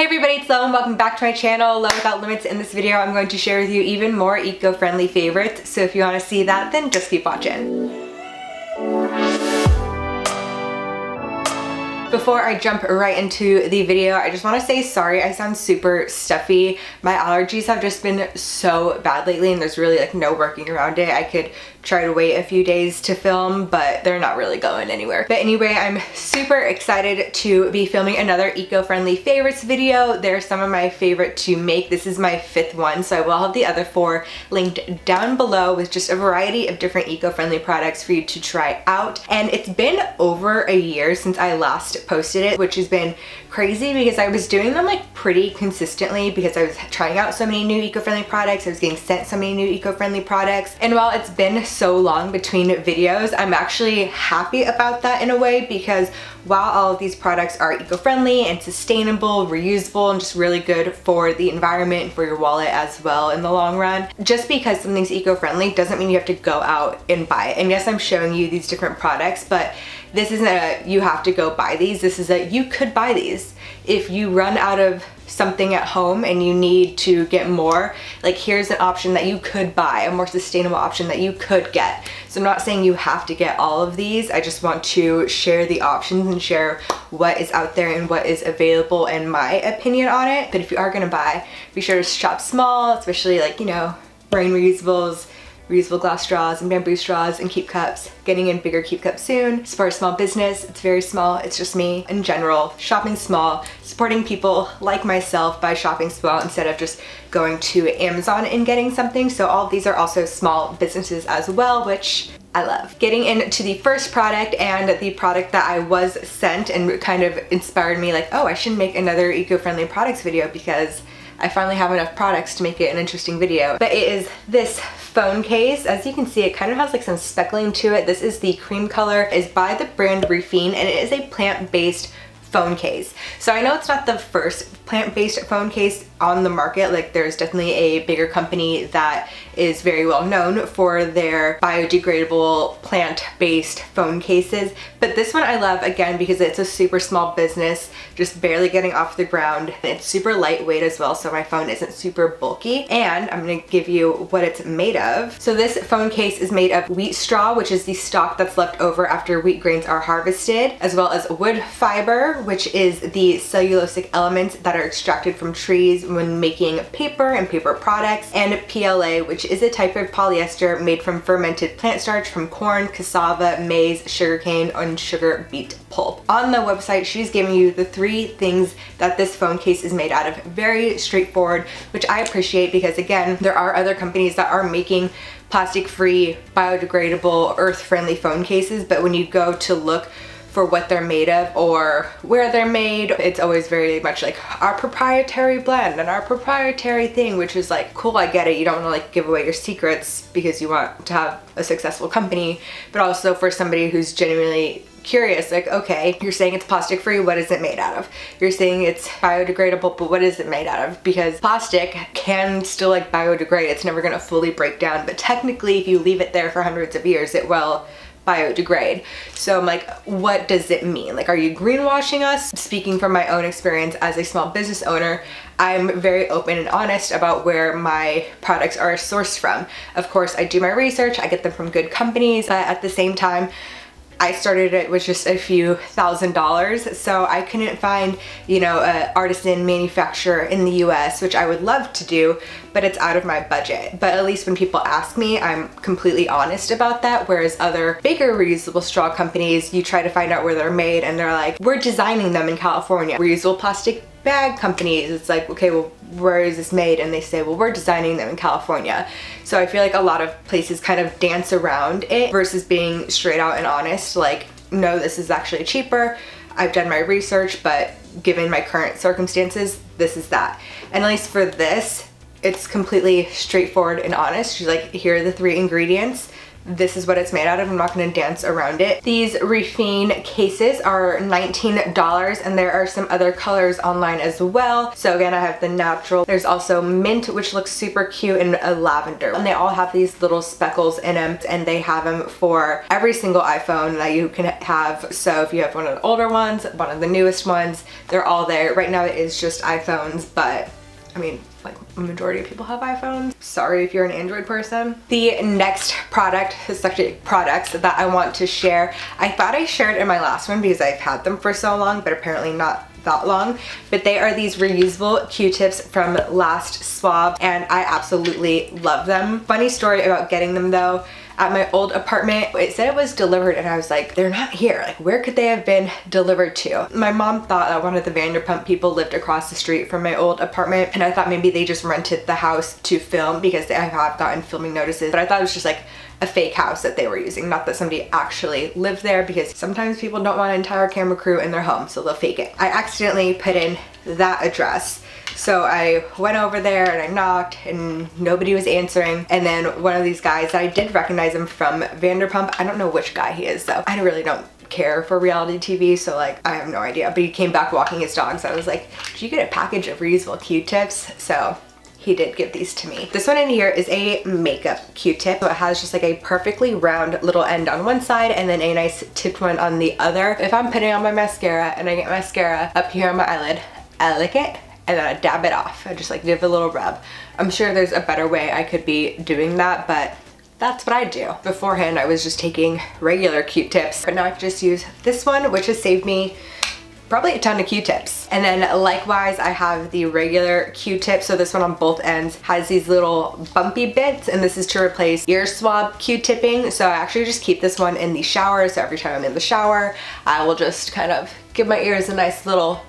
Hey everybody, it's Lo and welcome back to my channel, Lo Without Limits. In this video, I'm going to share with you even more eco-friendly favorites. So if you want to see that, then just keep watching. Before I jump right into the video, I just want to say sorry, I sound super stuffy. My allergies have just been so bad lately and there's really like no working around it. I could try to wait a few days to film, but they're not really going anywhere. But anyway, I'm super excited to be filming another eco-friendly favorites video. They're some of my favorite to make. This is my 5th one, so I will have the other 4 linked down below with just a variety of different eco-friendly products for you to try out. And it's been over a year since I last posted it, which has been crazy because I was doing them like pretty consistently because I was trying out so many new eco-friendly products. I was getting sent so many new eco-friendly products. And while it's been so long between videos, I'm actually happy about that in a way because while all of these products are eco-friendly and sustainable, reusable, and just really good for the environment and for your wallet as well in the long run, just because something's eco-friendly doesn't mean you have to go out and buy it. And yes, I'm showing you these different products, but this isn't a you have to go buy these. This is a you could buy these. If you run out of something at home and you need to get more, like here's an option that you could buy, a more sustainable option that you could get. So I'm not saying you have to get all of these. I just want to share the options and share what is out there and what is available and my opinion on it. But if you are gonna buy, be sure to shop small, especially like, you know, brain reusables, reusable glass straws and bamboo straws and keep cups. Getting in bigger keep cups soon. Support a small business. It's very small. It's just me. In general, shopping small, supporting people like myself by shopping small instead of just going to Amazon and getting something. So all of these are also small businesses as well, which I love. Getting into the first product and the product that I was sent and kind of inspired me like, oh, I should make another eco-friendly products video because I finally have enough products to make it an interesting video. But it is this phone case. As you can see, it kind of has like some speckling to it. This is the cream color. It's by the brand Refine and it is a plant-based phone case. So I know it's not the first plant-based phone case on the market. Like there's definitely a bigger company that is very well known for their biodegradable plant-based phone cases. But this one I love again because it's a super small business, just barely getting off the ground. It's super lightweight as well, so my phone isn't super bulky. And I'm gonna give you what it's made of. So this phone case is made of wheat straw, which is the stalk that's left over after wheat grains are harvested, as well as wood fiber, which is the cellulosic elements that are extracted from trees when making paper and paper products, and PLA, which is a type of polyester made from fermented plant starch from corn, cassava, maize, sugarcane, and sugar beet pulp. On the website, she's giving you the 3 things that this phone case is made out of. Very straightforward, which I appreciate because again, there are other companies that are making plastic-free, biodegradable, earth-friendly phone cases, but when you go to look for what they're made of or where they're made, it's always very much like our proprietary blend and our proprietary thing, which is like, cool, I get it. You don't want to like give away your secrets because you want to have a successful company, but also for somebody who's genuinely curious, like, okay, you're saying it's plastic free, what is it made out of? You're saying it's biodegradable, but what is it made out of? Because plastic can still like biodegrade. It's never gonna fully break down, but technically if you leave it there for hundreds of years, it will biodegrade. So I'm like, what does it mean? Like, are you greenwashing us? Speaking from my own experience as a small business owner, I'm very open and honest about where my products are sourced from. Of course, I do my research, I get them from good companies, but at the same time, I started it with just a few $1,000s, so I couldn't find, you know, an artisan manufacturer in the US, which I would love to do, but it's out of my budget. But at least when people ask me, I'm completely honest about that, whereas other bigger reusable straw companies, you try to find out where they're made and they're like, we're designing them in California. Reusable plastic bag companies, it's like, okay, well, where is this made? And they say, well, we're designing them in California. So I feel like a lot of places kind of dance around it versus being straight out and honest, like, no, this is actually cheaper. I've done my research, but given my current circumstances, this is that. And at least for this, it's completely straightforward and honest. She's like, here are the 3 ingredients. this is what it's made out of. I'm not gonna dance around it. These Refine cases are $19, and there are some other colors online as well. So again, I have the natural. There's also mint, which looks super cute, and a lavender. And they all have these little speckles in them, and they have them for every single iPhone that you can have. So if you have one of the older ones, one of the newest ones, they're all there. Right now it is just iPhones, but I mean, like a majority of people have iPhones. Sorry if you're an Android person. The next product is actually products that I want to share. I thought I shared in my last one because I've had them for so long, but apparently not that long. But they are these reusable Q-tips from Last Swab, and I absolutely love them. Funny story about getting them though. At my old apartment, it said it was delivered, and I was like, they're not here. Like, where could they have been delivered to? My mom thought that one of the Vanderpump people lived across the street from my old apartment, and I thought maybe they just rented the house to film, because I have gotten filming notices, but I thought it was just like a fake house that they were using, not that somebody actually lived there, because sometimes people don't want an entire camera crew in their home, so they'll fake it. I accidentally put in that address. So I went over there and I knocked and nobody was answering. And then one of these guys, I did recognize him from Vanderpump. I don't know which guy he is though. I really don't care for reality TV, so like I have no idea. But he came back walking his dog, so I was like, did you get a package of reusable Q-tips? So he did give these to me. This one in here is a makeup Q-tip. So it has just like a perfectly round little end on one side and then a nice tipped one on the other. If I'm putting on my mascara and I get mascara up here on my eyelid, I lick it and then I dab it off. I just like give a little rub. I'm sure there's a better way I could be doing that, but that's what I do. Beforehand, I was just taking regular Q-tips, but now I can just use this one, which has saved me probably a ton of Q-tips. And then likewise, I have the regular Q-tip. So this one on both ends has these little bumpy bits, and this is to replace ear swab Q-tipping. So I actually just keep this one in the shower. So every time I'm in the shower, I will just kind of give my ears a nice little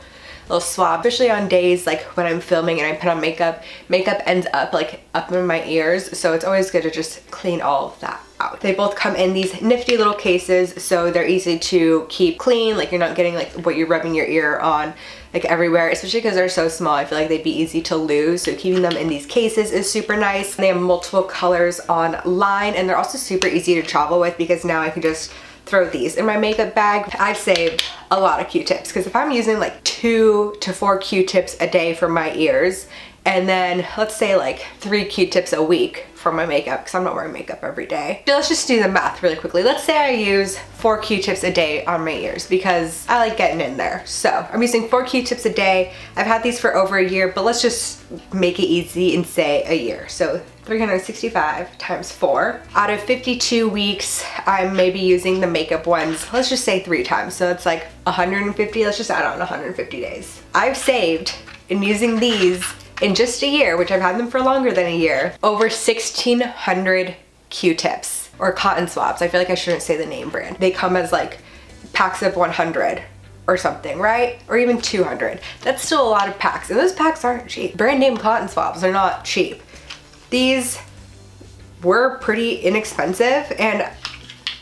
swab, especially on days like when I'm filming and I put on makeup. Makeup ends up like up in my ears, so it's always good to just clean all of that out. They both come in these nifty little cases, so they're easy to keep clean. Like you're not getting like what you're rubbing your ear on like everywhere, especially because they're so small. I feel like they'd be easy to lose, so keeping them in these cases is super nice. They have multiple colors online, and they're also super easy to travel with because now I can just throw these in my makeup bag. I've saved a lot of Q-tips because if I'm using like 2 to 4 Q-tips a day for my ears, and then let's say like 3 Q-tips a week for my makeup, because I'm not wearing makeup every day. So let's just do the math really quickly. Let's say I use 4 Q-tips a day on my ears because I like getting in there. So I'm using 4 Q-tips a day. I've had these for over a year, but let's just make it easy and say a year. So 365 times 4. Out of 52 weeks, I'm maybe using the makeup ones, let's just say 3 times. So it's like 150, let's just add on 150 days. I've saved in using these in just a year, which I've had them for longer than a year, over 1,600 Q-tips or cotton swabs. I feel like I shouldn't say the name brand. They come as like packs of 100 or something, right? Or even 200. That's still a lot of packs, and those packs aren't cheap. Brand name cotton swabs are not cheap. These were pretty inexpensive, and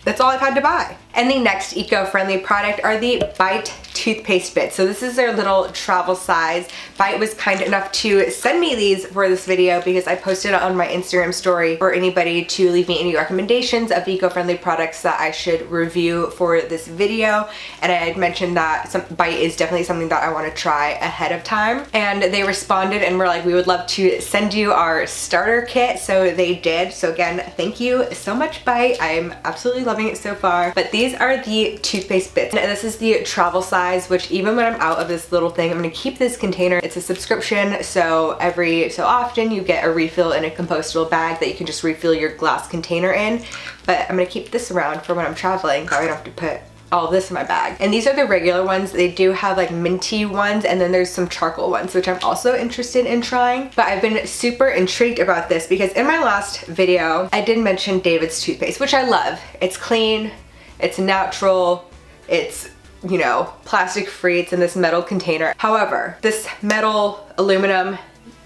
that's all I've had to buy. And the next eco-friendly product are the Bite toothpaste bits. So this is their little travel size. Bite was kind enough to send me these for this video because I posted it on my Instagram story for anybody to leave me any recommendations of eco-friendly products that I should review for this video. And I had mentioned that Bite is definitely something that I want to try ahead of time. And they responded and were like, we would love to send you our starter kit. So they did. So again, thank you so much, Bite. I'm absolutely loving it so far. But these are the toothpaste bits. And this is the travel size, which even when I'm out of this little thing, I'm gonna keep this container. It's a subscription, so every so often you get a refill in a compostable bag that you can just refill your glass container in. But I'm gonna keep this around for when I'm traveling, so I don't have to put all this in my bag. And these are the regular ones. They do have like minty ones, and then there's some charcoal ones, which I'm also interested in trying. But I've been super intrigued about this because in my last video, I did mention David's toothpaste, which I love. It's clean, it's natural, it's, you know, plastic free, it's in this metal container. However, this metal aluminum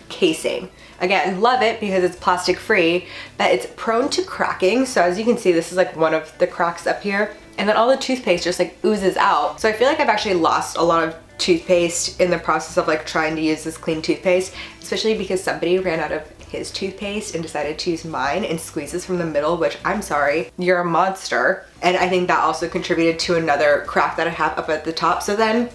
casing, again, love it because it's plastic free, but it's prone to cracking. So as you can see, this is like one of the cracks up here. And then all the toothpaste just like oozes out. So I feel like I've actually lost a lot of toothpaste in the process of like trying to use this clean toothpaste, especially because somebody ran out of his toothpaste and decided to use mine and squeezes from the middle, which I'm sorry, you're a monster. And I think that also contributed to another crack that I have up at the top. So then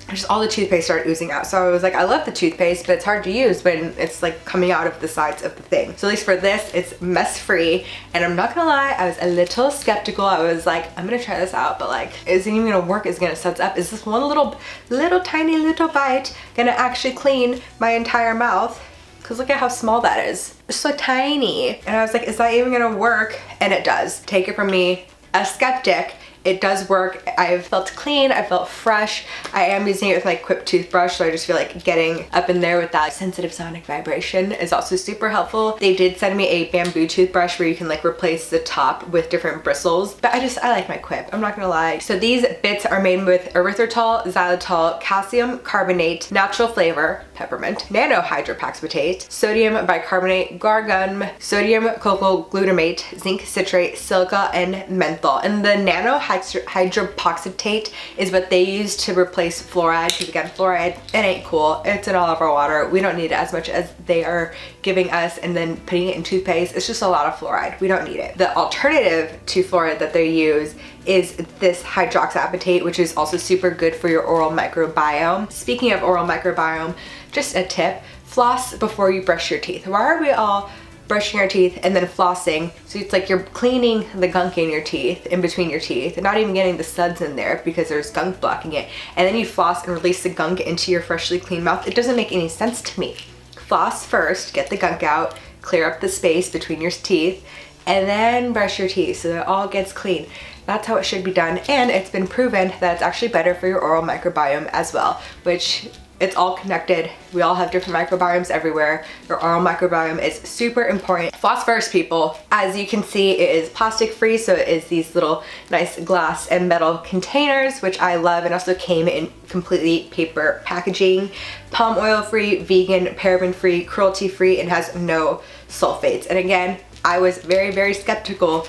just all the toothpaste started oozing out. So I was like, I love the toothpaste, but it's hard to use when it's like coming out of the sides of the thing. So at least for this, it's mess free. And I'm not gonna lie, I was a little skeptical. I was like, I'm gonna try this out, but like, is it even gonna work? Is it gonna suds up? Is this one little tiny little bite gonna actually clean my entire mouth? Cause look at how small that is. It's so tiny. And I was like, is that even gonna work? And it does. Take it from me, a skeptic. It does work. I've felt clean, I felt fresh. I am using it with my Quip toothbrush, so I just feel like getting up in there with that sensitive sonic vibration is also super helpful. They did send me a bamboo toothbrush where you can like replace the top with different bristles, but I like my Quip, I'm not gonna lie. So these bits are made with erythritol, xylitol, calcium carbonate, natural flavor, peppermint, nano hydropaxatate, sodium bicarbonate, guar, sodium cocoa glutamate, zinc citrate, silica, and menthol. And the nano hydropaxatate is what they use to replace fluoride, because again, fluoride, it ain't cool. It's in all of our water. We don't need it as much as they are giving us, and then putting it in toothpaste, it's just a lot of fluoride. We don't need it. The alternative to fluoride that they use is this hydroxyapatite, which is also super good for your oral microbiome. Speaking of oral microbiome, just a tip, floss before you brush your teeth. Why are we all brushing our teeth and then flossing? So it's like you're cleaning the gunk in your teeth, in between your teeth, and not even getting the suds in there because there's gunk blocking it. And then you floss and release the gunk into your freshly clean mouth. It doesn't make any sense to me. Floss first, get the gunk out, clear up the space between your teeth, and then brush your teeth so that it all gets clean. That's how it should be done. And it's been proven that it's actually better for your oral microbiome as well, which it's all connected. We all have different microbiomes everywhere. Your oral microbiome is super important. Floss first, people. As you can see, it is plastic free, so it is these little nice glass and metal containers, which I love, and also came in completely paper packaging. Palm oil free, vegan, paraben free, cruelty free, and has no sulfates. And again, I was very, very skeptical,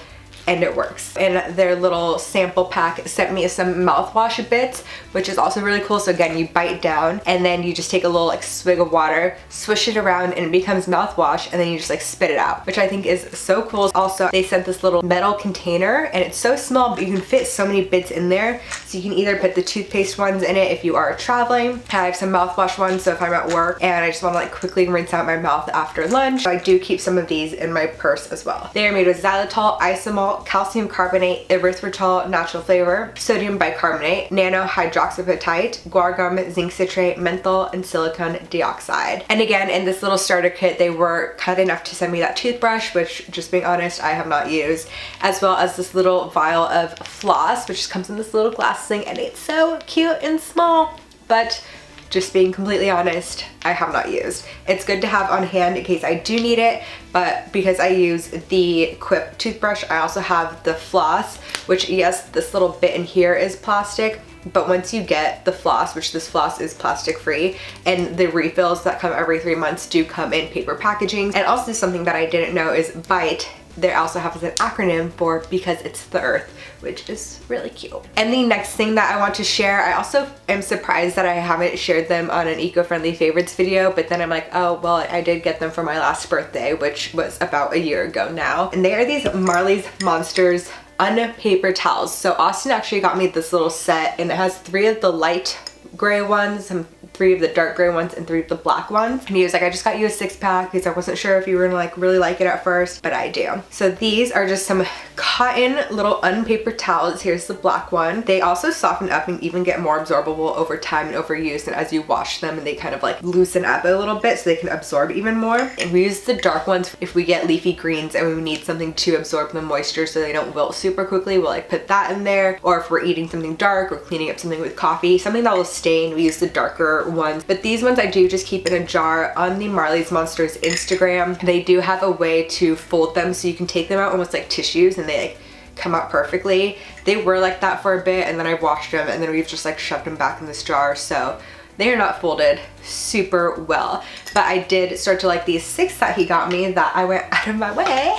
and it works. And their little sample pack sent me some mouthwash bits, which is also really cool. So again, you bite down and then you just take a little like swig of water, swish it around, and it becomes mouthwash, and then you just like spit it out, which I think is so cool. Also, they sent this little metal container, and it's so small, but you can fit so many bits in there. So you can either put the toothpaste ones in it if you are traveling. I have some mouthwash ones, so if I'm at work and I just want to like quickly rinse out my mouth after lunch, so I do keep some of these in my purse as well. They are made with xylitol, isomalt, calcium carbonate, erythritol, natural flavor, sodium bicarbonate, nano hydroxyapatite, guar, zinc citrate, menthol, and silicon dioxide. And again, in this little starter kit, they were kind enough to send me that toothbrush, which, just being honest, I have not used, as well as this little vial of floss, which just comes in this little glass thing, and it's so cute and small, but just being completely honest, I have not used. It's good to have on hand in case I do need it, but because I use the Quip toothbrush, I also have the floss, which yes, this little bit in here is plastic, but once you get the floss, which this floss is plastic free, and the refills that come every 3 months do come in paper packaging. And also something that I didn't know is VIDS. They also have an acronym for because it's the earth, which is really cute. And the next thing that I want to share, I also am surprised that I haven't shared them on an eco-friendly favorites video, but then I'm like, oh, well, I did get them for my last birthday, which was about a year ago now. And they are these Marley's Monsters unpaper towels. So Austin actually got me this little set, and it has 3 of the light gray ones, and 3 of the dark gray ones, and 3 of the black ones. And he was like, I just got you a 6-pack because I wasn't sure if you were gonna like really like it at first, but I do. So these are just some cotton little unpapered towels. Here's the black one. They also soften up and even get more absorbable over time and over use, and as you wash them, and they kind of like loosen up a little bit so they can absorb even more. And we use the dark ones if we get leafy greens and we need something to absorb the moisture so they don't wilt super quickly. We'll like put that in there, or if we're eating something dark or cleaning up something with coffee, something that will stain, we use the darker ones. But these ones I do just keep in a jar. On the Marley's Monsters Instagram, they do have a way to fold them so you can take them out almost like tissues, and they like come out perfectly. They were like that for a bit, and then I washed them, and then we've just like shoved them back in this jar, so they are not folded super well. But I did start to like these 6 that he got me that I went out of my way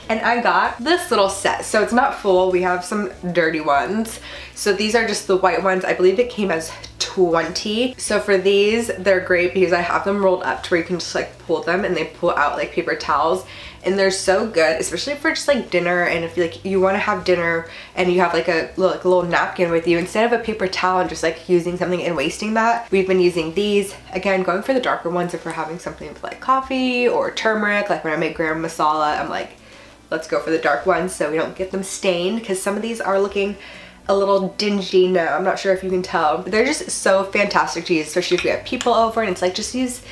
And I got this little set. So it's not full, we have some dirty ones. So these are just the white ones. I believe it came as 20. So for these, they're great because I have them rolled up to where you can just like pull them and they pull out like paper towels. And they're so good, especially for just like dinner, and if like you want to have dinner and you have like a little napkin with you, instead of a paper towel and just like using something and wasting that, we've been using these. Again, going for the darker ones if we're having something with like coffee or turmeric, like when I make garam masala, I'm like, let's go for the dark ones so we don't get them stained, because some of these are looking a little dingy now. I'm not sure if you can tell. But they're just so fantastic to use, especially if we have people over and it's like, just use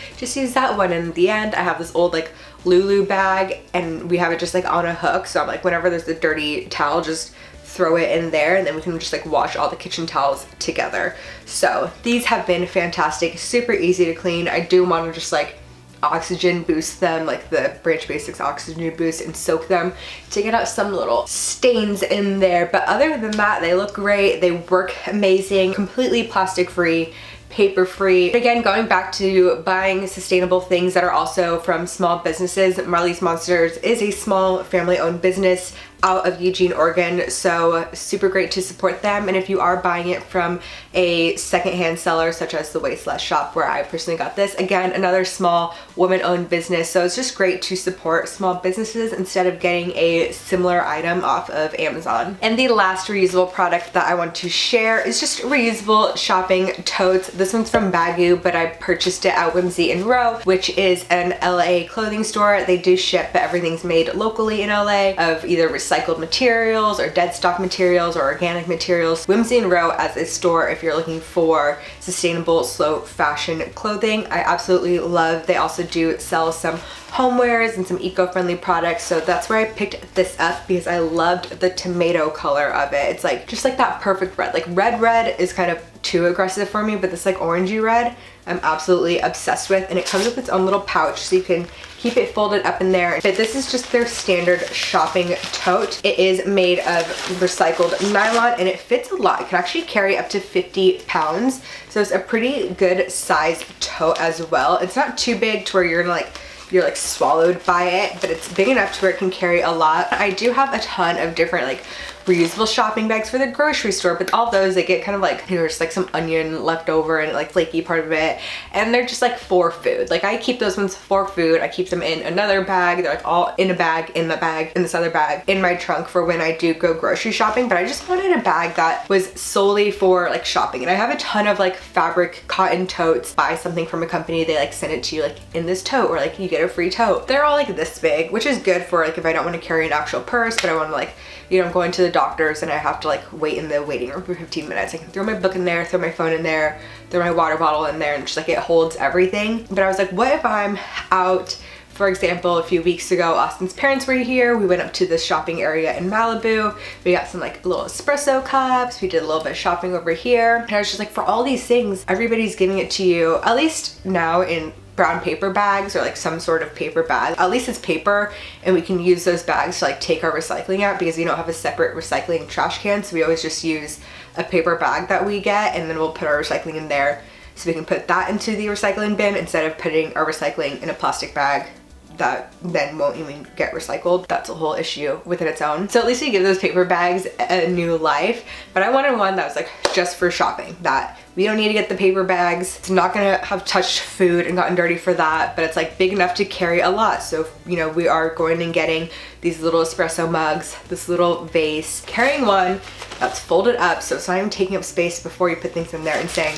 that one. And in the end, I have this old like Lulu bag and we have it just like on a hook. So I'm like, whenever there's a dirty towel, just throw it in there and then we can just like wash all the kitchen towels together. So these have been fantastic, super easy to clean. I do want to just like oxygen boost them, like the Branch Basics oxygen boost, and soak them to get out some little stains in there. But other than that, they look great, they work amazing, completely plastic free, paper free. Again, going back to buying sustainable things that are also from small businesses, Marley's Monsters is a small family owned business out of Eugene, Oregon, so super great to support them. And if you are buying it from a secondhand seller such as the Wasteless shop where I personally got this, again, another small woman-owned business, so it's just great to support small businesses instead of getting a similar item off of Amazon. And the last reusable product that I want to share is just reusable shopping totes. This one's from Bagu, but I purchased it at Whimsy and Row, which is an LA clothing store. They do ship, but everything's made locally in LA of either recycled materials or dead stock materials or organic materials. Whimsy and Row as a store if you're looking for sustainable slow fashion clothing, I absolutely love. They also do sell some homewares and some eco-friendly products, so that's where I picked this up because I loved the tomato color of it. It's like just like that perfect red. Like red is kind of too aggressive for me, but this like orangey red I'm absolutely obsessed with, and it comes with its own little pouch so you can keep it folded up in there. But this is just their standard shopping tote. It is made of recycled nylon and it fits a lot. It can actually carry up to 50 pounds. So it's a pretty good size tote as well. It's not too big to where you're like swallowed by it, but it's big enough to where it can carry a lot. I do have a ton of different like reusable shopping bags for the grocery store, but all those, they get kind of like, you know, just like some onion left over and like flaky part of it, and they're just like for food. Like I keep those ones for food. I keep them in another bag. They're like all in a bag, in the bag, in this other bag, in my trunk for when I do go grocery shopping. But I just wanted a bag that was solely for like shopping. And I have a ton of like fabric cotton totes. Buy something from a company, they like send it to you like in this tote, or like you get a free tote. They're all like this big, which is good for like if I don't want to carry an actual purse, but I want to like, you know, I'm going to the doctors and I have to like wait in the waiting room for 15 minutes. I can throw my book in there, throw my phone in there, throw my water bottle in there, and just like it holds everything. But I was like, what if I'm out, for example, a few weeks ago, Austin's parents were here. We went up to this shopping area in Malibu. We got some like little espresso cups. We did a little bit of shopping over here. And I was just like, for all these things, everybody's giving it to you, at least now in brown paper bags or like some sort of paper bag. At least it's paper and we can use those bags to like take our recycling out, because we don't have a separate recycling trash can, so we always just use a paper bag that we get, and then we'll put our recycling in there so we can put that into the recycling bin instead of putting our recycling in a plastic bag that then won't even get recycled. That's a whole issue within its own. So at least we give those paper bags a new life. But I wanted one that was like just for shopping, that we don't need to get the paper bags. It's not gonna have touched food and gotten dirty for that, but it's like big enough to carry a lot. So, you know, we are going and getting these little espresso mugs, this little vase, carrying one that's folded up so it's not even taking up space before you put things in there, and saying,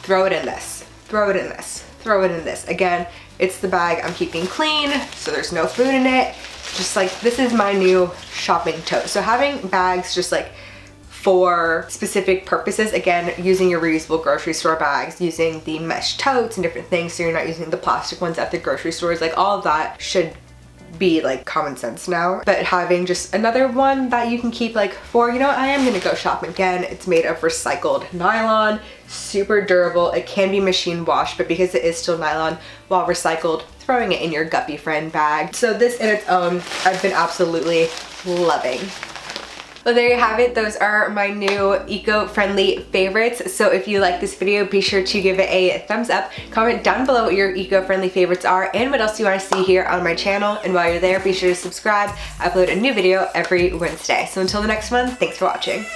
throw it in this, throw it in this, throw it in this. Again, it's the bag I'm keeping clean, so there's no food in it. Just like, this is my new shopping tote. So having bags just like for specific purposes, again, using your reusable grocery store bags, using the mesh totes and different things, so you're not using the plastic ones at the grocery stores, like all of that should be like common sense now. But having just another one that you can keep like for, you know, I am gonna go shopping again. It's made of recycled nylon, super durable. It can be machine washed, but because it is still nylon while recycled, throwing it in your guppy friend bag. So this in its own, I've been absolutely loving. Well, there you have it. Those are my new eco-friendly favorites. So if you like this video, be sure to give it a thumbs up. Comment down below what your eco-friendly favorites are and what else you want to see here on my channel. And while you're there, be sure to subscribe. I upload a new video every Wednesday. So until the next one, thanks for watching.